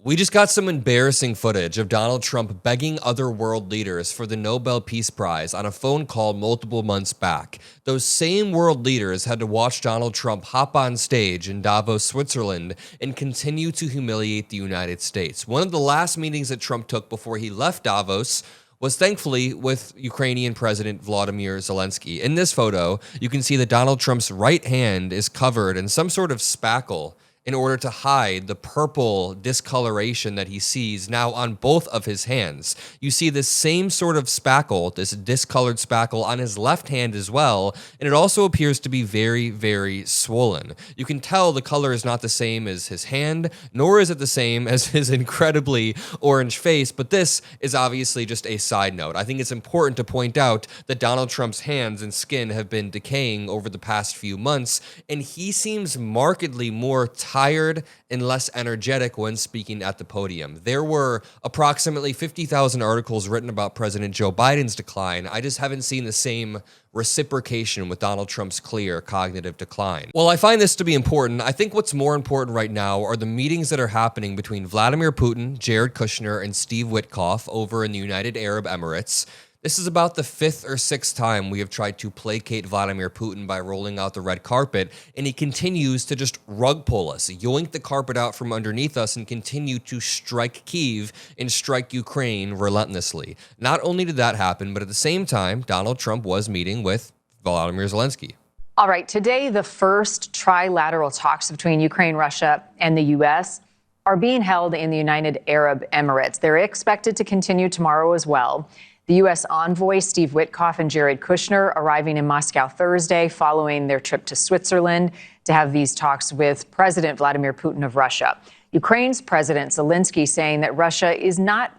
We just got some embarrassing footage of Donald Trump begging other world leaders for the Nobel Peace Prize on a phone call multiple months back. Those same world leaders had to watch Donald Trump hop on stage in Davos, Switzerland, and continue to humiliate the United States. One of the last meetings that Trump took before he left Davos was thankfully with Ukrainian President Volodymyr Zelenskyy. In this photo, you can see that Donald Trump's right hand is covered in some sort of spackle in order to hide the purple discoloration that he sees now on both of his hands. You see this same sort of spackle, this discolored spackle on his left hand as well, and it also appears to be very, very swollen. You can tell the color is not the same as his hand, nor is it the same as his incredibly orange face, but this is obviously just a side note. I think it's important to point out that Donald Trump's hands and skin have been decaying over the past few months, and he seems markedly more tired and less energetic when speaking at the podium. There were approximately 50,000 articles written about President Joe Biden's decline. I just haven't seen the same reciprocation with Donald Trump's clear cognitive decline. While I find this to be important, I think what's more important right now are the meetings that are happening between Vladimir Putin, Jared Kushner, and Steve Witkoff over in the United Arab Emirates. This is about the 5th or 6th time we have tried to placate Vladimir Putin by rolling out the red carpet, and he continues to just rug pull us, yoink the carpet out from underneath us, and continue to strike Kyiv and strike Ukraine relentlessly. Not only did that happen, but at the same time, Donald Trump was meeting with Volodymyr Zelenskyy. All right, today the first trilateral talks between Ukraine, Russia, and the U.S. are being held in the United Arab Emirates. They're expected to continue tomorrow as well. The U.S. envoy, Steve Witkoff, and Jared Kushner arriving in Moscow Thursday following their trip to Switzerland to have these talks with President Vladimir Putin of Russia. Ukraine's President Zelenskyy saying that Russia is not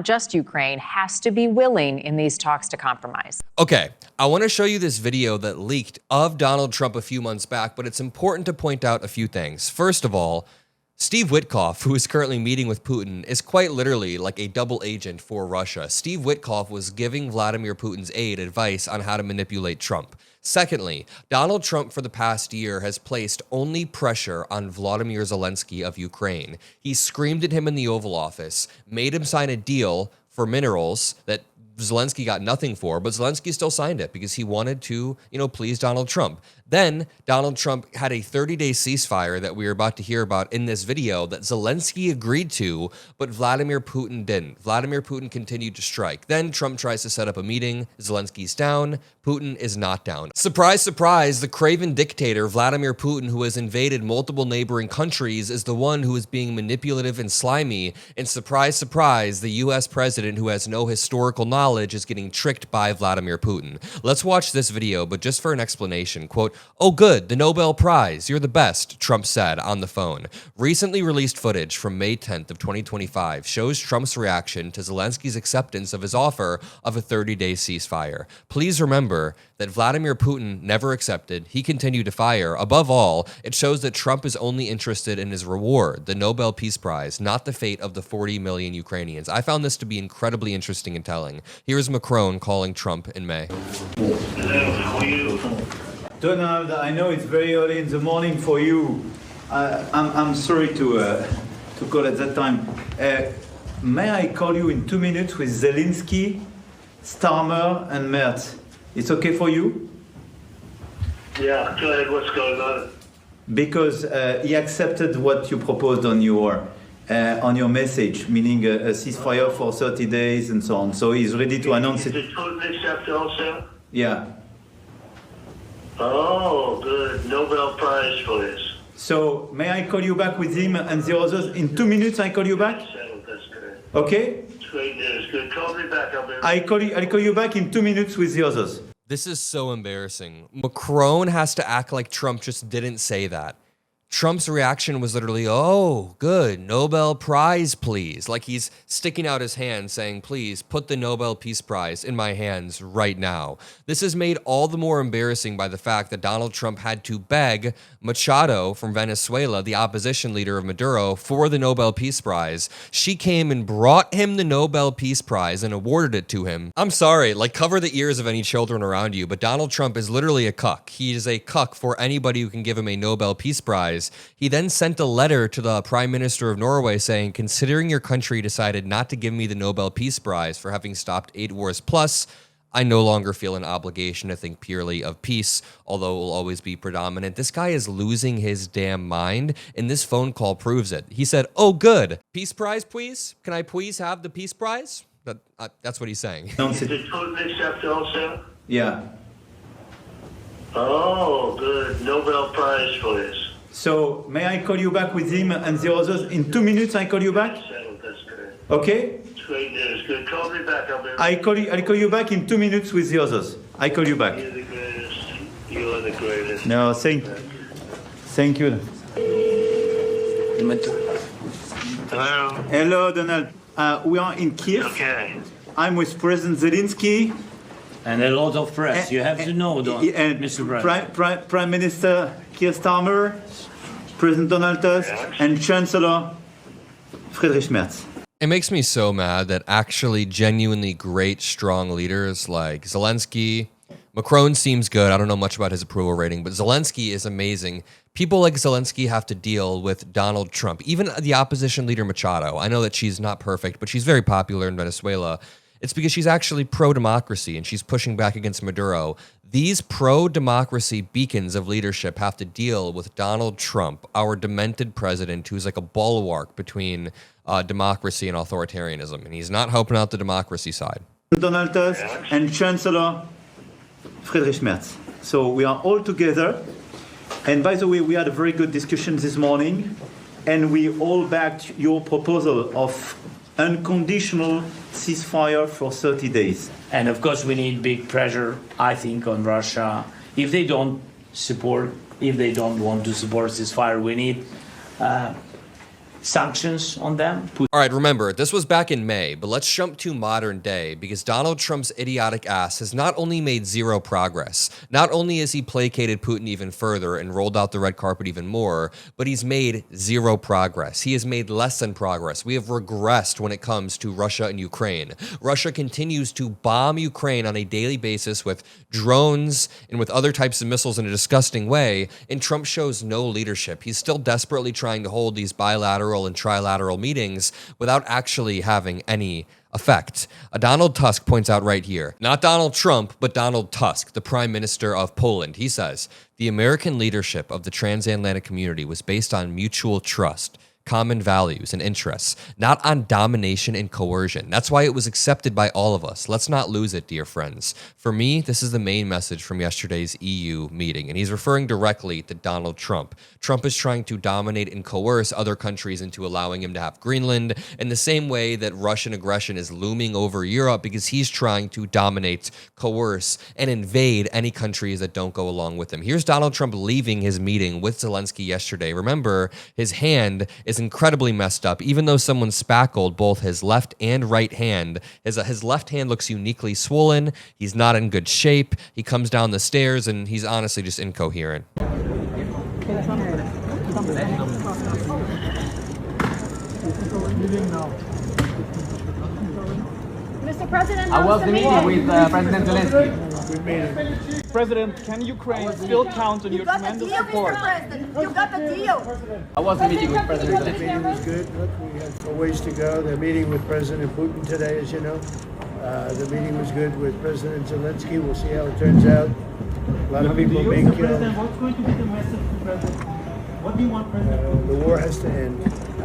just Ukraine, has to be willing in these talks to compromise. Okay, I want to show you this video that leaked of Donald Trump a few months back, but it's important to point out a few things. First of all, Steve Witkoff, who is currently meeting with Putin, is quite literally like a double agent for Russia. Steve Witkoff was giving Vladimir Putin's aide advice on how to manipulate Trump. Secondly, Donald Trump for the past year has placed only pressure on Volodymyr Zelenskyy of Ukraine. He screamed at him in the Oval Office, made him sign a deal for minerals that Zelenskyy got nothing for, but Zelenskyy still signed it because he wanted to, please Donald Trump. Then Donald Trump had a 30-day ceasefire that we are about to hear about in this video that Zelenskyy agreed to, but Vladimir Putin didn't. Vladimir Putin continued to strike. Then Trump tries to set up a meeting. Zelensky's down. Putin is not down. Surprise, surprise, the craven dictator Vladimir Putin, who has invaded multiple neighboring countries, is the one who is being manipulative and slimy. And surprise, surprise, the U.S. president, who has no historical knowledge, is getting tricked by Vladimir Putin. Let's watch this video, but just for an explanation. Quote, "Oh good, the Nobel Prize, you're the best," Trump said on the phone. Recently released footage from May 10th of 2025 shows Trump's reaction to Zelenskyy's acceptance of his offer of a 30-day ceasefire. Please remember that Vladimir Putin never accepted. He continued to fire. Above all, it shows that Trump is only interested in his reward, the Nobel Peace Prize, not the fate of the 40 million Ukrainians. I found this to be incredibly interesting and telling. Here's Macron calling Trump in May. Hello, how are you? Donald, I know it's very early in the morning for you. I'm sorry to call at that time. May I call you in 2 minutes with Zelenskyy, Starmer, and Merz? It's okay for you? Yeah, go ahead, what's going on? Because he accepted what you proposed on your message, meaning a ceasefire for 30 days and so on. So he's ready to announce it. Did Putin accept also? Yeah. Oh, good. Nobel Prize for this. So may I call you back with him and the others? In 2 minutes I call you back? That's good. Okay? It's great news. Good. Call me back. I'll call you back in 2 minutes with the others. This is so embarrassing. Macron has to act like Trump just didn't say that. Trump's reaction was literally, "Oh, good, Nobel Prize, please." Like he's sticking out his hand saying, "Please put the Nobel Peace Prize in my hands right now." This is made all the more embarrassing by the fact that Donald Trump had to beg Machado from Venezuela, the opposition leader of Maduro, for the Nobel Peace Prize. She came and brought him the Nobel Peace Prize and awarded it to him. I'm sorry, cover the ears of any children around you, but Donald Trump is literally a cuck. He is a cuck for anybody who can give him a Nobel Peace Prize. Prize. He then sent a letter to the Prime Minister of Norway saying, considering your country decided not to give me the Nobel Peace Prize for having stopped 8 wars plus, I no longer feel an obligation to think purely of peace, although it will always be predominant. This guy is losing his damn mind, and this phone call proves it. He said, oh, good. Peace Prize, please? Can I please have the Peace Prize? That's what he's saying. Did Putin accept also? Yeah. Oh, good. Nobel Prize, please. So may I call you back with him and the others? In 2 minutes, I call you back? Settled. That's good. Okay? It's great news. Good. Call me back. I'll call you back in 2 minutes with the others. I call you back. You're the greatest. You are the greatest. No, thank you. Hello. Hello, Donald. We are in Kiev. Okay. I'm with President Zelenskyy. And a lot of press. You have to know, and Mr. President. Prime Minister Keir Starmer, President Donald Tusk, Yes. and Chancellor Friedrich Merz. It makes me so mad that actually genuinely great, strong leaders like Zelenskyy, Macron seems good. I don't know much about his approval rating, but Zelenskyy is amazing. People like Zelenskyy have to deal with Donald Trump. Even the opposition leader Machado. I know that she's not perfect, but she's very popular in Venezuela. It's because she's actually pro-democracy and she's pushing back against Maduro. These pro-democracy beacons of leadership have to deal with Donald Trump, our demented president who's like a bulwark between democracy and authoritarianism. And he's not helping out the democracy side. Donald Tusk and Chancellor Friedrich Merz. So we are all together. And by the way, we had a very good discussion this morning, and we all backed your proposal of unconditional ceasefire for 30 days. And of course, we need big pressure, I think, on Russia. If they don't want to support ceasefire, we need sanctions on them. All right, remember, this was back in May, but let's jump to modern day because Donald Trump's idiotic ass has not only made zero progress, not only has he placated Putin even further and rolled out the red carpet even more, but he's made zero progress. He has made less than progress. We have regressed when it comes to Russia and Ukraine. Russia continues to bomb Ukraine on a daily basis with drones and with other types of missiles in a disgusting way, and Trump shows no leadership. He's still desperately trying to hold these bilateral and trilateral meetings without actually having any effect. Donald Tusk points out right here, not Donald Trump, but Donald Tusk, the Prime Minister of Poland. He says, the American leadership of the transatlantic community was based on mutual trust, common values and interests, not on domination and coercion. That's why it was accepted by all of us. Let's not lose it, dear friends. For me, this is the main message from yesterday's EU meeting, and he's referring directly to Donald Trump. Trump is trying to dominate and coerce other countries into allowing him to have Greenland in the same way that Russian aggression is looming over Europe because he's trying to dominate, coerce, and invade any countries that don't go along with him. Here's Donald Trump leaving his meeting with Zelenskyy yesterday. Remember, his hand is incredibly messed up. Even though someone spackled both his left and right hand, his left hand looks uniquely swollen. He's not in good shape. He comes down the stairs and he's honestly just incoherent. Mr. President, I was the meeting with President Zelenskyy. President, can Ukraine still count on your tremendous support? You got the deal. I was the meeting with President The Zelenskyy. meeting was good. Look, we have a ways to go. They're meeting with President Putin today, as you know. The meeting was good with President Zelenskyy. We'll see how it turns out. A lot of people being killed. What's going to be the message to President? What do you want President? The war has to end.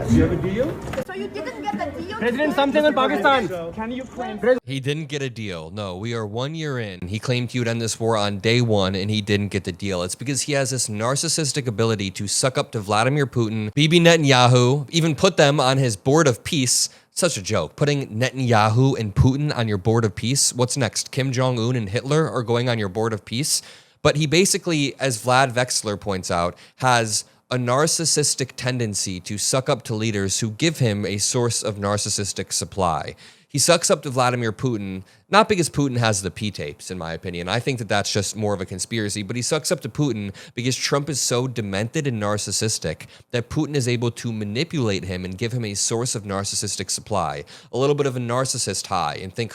Do you have a deal? So you didn't get the deal? President, something on Pakistan. Can Ukraine? He didn't get a deal. No, we are 1 year in. He claimed he would end this war on day one, and he didn't get the deal. It's because he has this narcissistic ability to suck up to Vladimir Putin, Bibi Netanyahu, even put them on his board of peace. Such a joke. Putting Netanyahu and Putin on your board of peace. What's next? Kim Jong-un and Hitler are going on your board of peace? But he basically, as Vlad Vexler points out, has a narcissistic tendency to suck up to leaders who give him a source of narcissistic supply. He sucks up to Vladimir Putin, not because Putin has the P-tapes, in my opinion. I think that that's just more of a conspiracy, but he sucks up to Putin because Trump is so demented and narcissistic that Putin is able to manipulate him and give him a source of narcissistic supply, a little bit of a narcissist high, and think,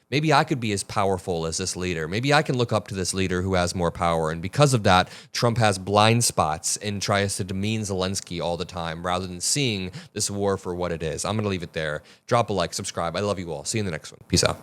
maybe I could be as powerful as this leader. Maybe I can look up to this leader who has more power. And because of that, Trump has blind spots and tries to demean Zelenskyy all the time rather than seeing this war for what it is. I'm going to leave it there. Drop a like, subscribe. I love you all. See you in the next one. Peace out.